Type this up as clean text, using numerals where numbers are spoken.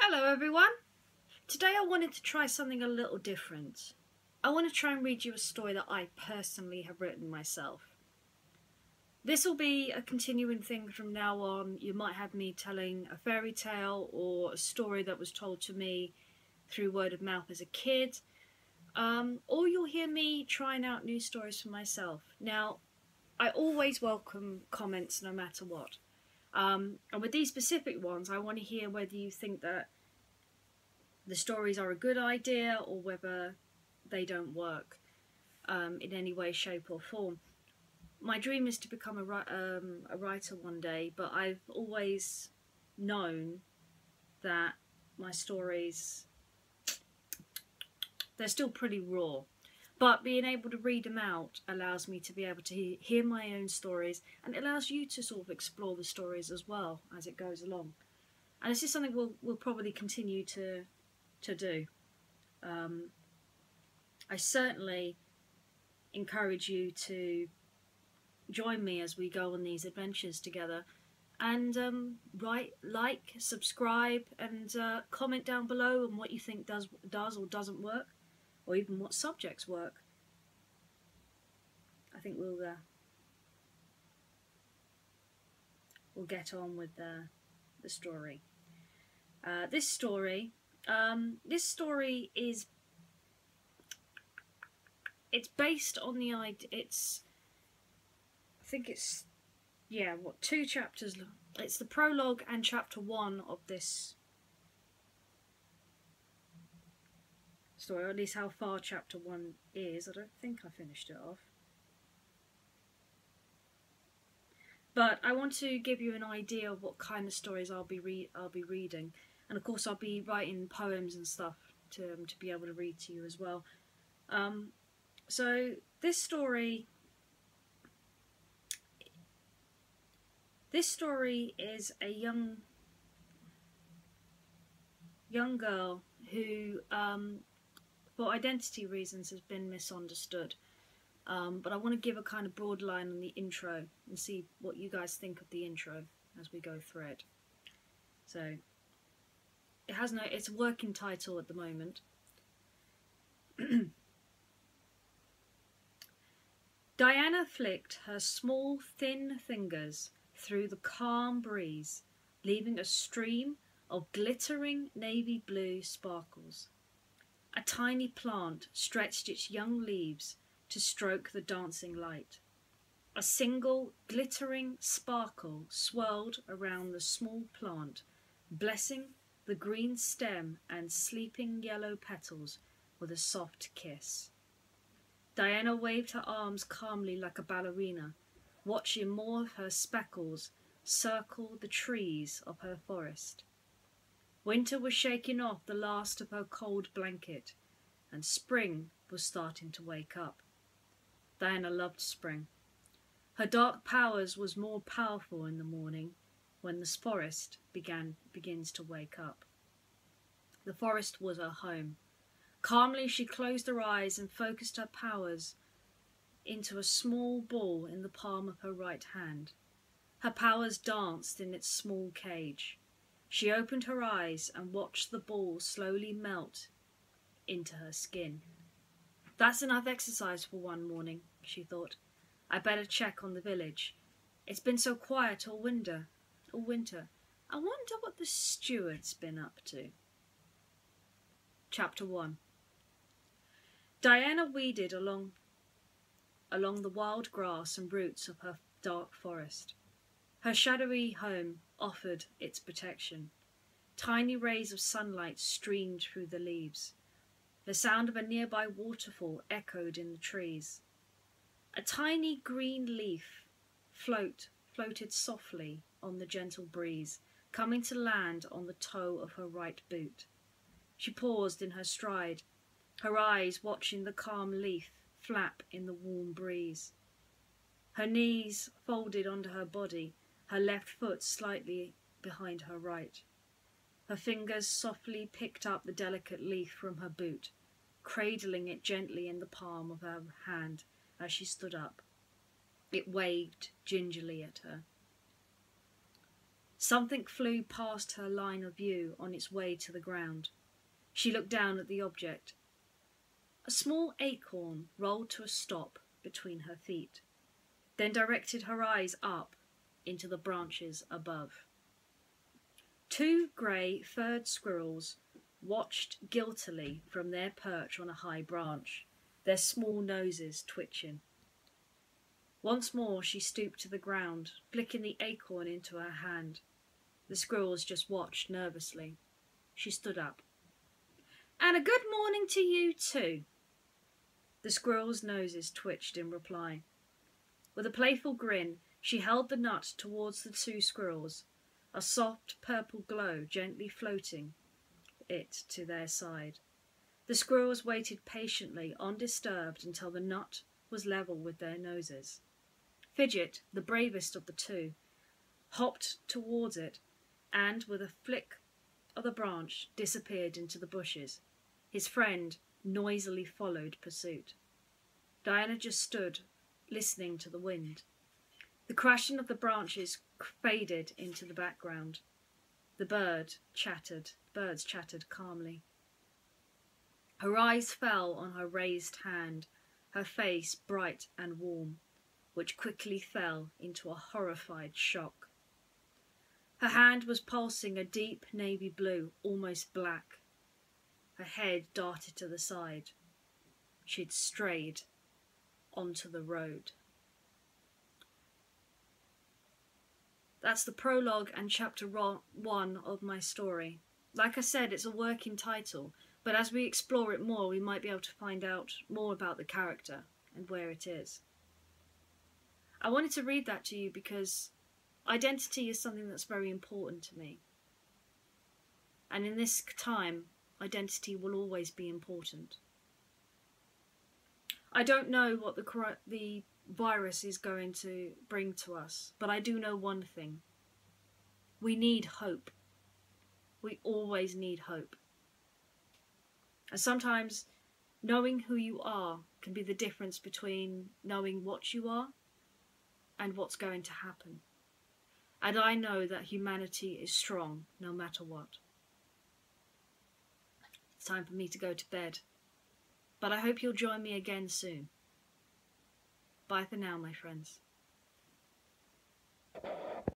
Hello everyone! Today I wanted to try something a little different. I want to try and read you a story that I personally have written myself. This will be a continuing thing from now on. You might have me telling a fairy tale or a story that was told to me through word of mouth as a kid, or you'll hear me trying out new stories for myself. Now, I always welcome comments no matter what. And with these specific ones, I want to hear whether you think that the stories are a good idea or whether they don't work in any way, shape or form. My dream is to become a writer one day, but I've always known that my stories, they're still pretty raw. But being able to read them out allows me to be able to hear my own stories, and it allows you to sort of explore the stories as well as it goes along. And this is something we'll probably continue to do. I certainly encourage you to join me as we go on these adventures together, and like, subscribe, and comment down below on what you think does or doesn't work, or even what subjects work. I think we'll get on with the story. This story is based on the idea. I think it's two chapters. It's the prologue and chapter 1 of this story, or at least how far chapter 1 is. I don't think I finished it off. But I want to give you an idea of what kind of stories I'll be reading, and of course I'll be writing poems and stuff to be able to read to you as well. So this story is a young girl who, for identity reasons, has been misunderstood. But I want to give a kind of broad line on the intro and see what you guys think of the intro as we go through it. So it's a working title at the moment. Diana flicked her small, thin fingers through the calm breeze, leaving a stream of glittering navy blue sparkles. A tiny plant stretched its young leaves to stroke the dancing light. A single glittering sparkle swirled around the small plant, blessing the green stem and sleeping yellow petals with a soft kiss. Diana waved her arms calmly like a ballerina, watching more of her speckles circle the trees of her forest. Winter was shaking off the last of her cold blanket, and spring was starting to wake up. Diana loved spring. Her dark powers was more powerful in the morning when the forest begins to wake up. The forest was her home. Calmly she closed her eyes and focused her powers into a small ball in the palm of her right hand. Her powers danced in its small cage. She opened her eyes and watched the ball slowly melt into her skin. That's enough exercise for one morning, she thought. I better check on the village. It's been so quiet all winter. I wonder what the steward's been up to. Chapter 1. Diana weeded along the wild grass and roots of her dark forest. Her shadowy home offered its protection. Tiny rays of sunlight streamed through the leaves. The sound of a nearby waterfall echoed in the trees. A tiny green leaf floated softly on the gentle breeze, coming to land on the toe of her right boot. She paused in her stride, her eyes watching the calm leaf flap in the warm breeze. Her knees folded onto her body, her left foot slightly behind her right. Her fingers softly picked up the delicate leaf from her boot, cradling it gently in the palm of her hand as she stood up. It waved gingerly at her. Something flew past her line of view on its way to the ground. She looked down at the object. A small acorn rolled to a stop between her feet, then directed her eyes up into the branches above. Two grey furred squirrels watched guiltily from their perch on a high branch, their small noses twitching. Once more she stooped to the ground, flicking the acorn into her hand. The squirrels just watched nervously. She stood up. "And a good morning to you too." The squirrels' noses twitched in reply. With a playful grin, she held the nut towards the two squirrels, a soft purple glow gently floating it to their side. The squirrels waited patiently, undisturbed, until the nut was level with their noses. Fidget, the bravest of the two, hopped towards it and, with a flick of the branch, disappeared into the bushes. His friend noisily followed pursuit. Diana just stood, listening to the wind. The crashing of the branches faded into the background. The birds chattered calmly. Her eyes fell on her raised hand, her face bright and warm, which quickly fell into a horrified shock. Her hand was pulsing a deep navy blue, almost black. Her head darted to the side. She'd strayed onto the road. That's the prologue and chapter 1 of my story. Like I said, it's a working title, but as we explore it more, we might be able to find out more about the character and where it is. I wanted to read that to you because identity is something that's very important to me. And in this time, identity will always be important. I don't know what the virus is going to bring to us, but I do know one thing. We need hope. We always need hope. And sometimes knowing who you are can be the difference between knowing what you are and what's going to happen. And I know that humanity is strong no matter what. It's time for me to go to bed. But I hope you'll join me again soon. Bye for now, my friends.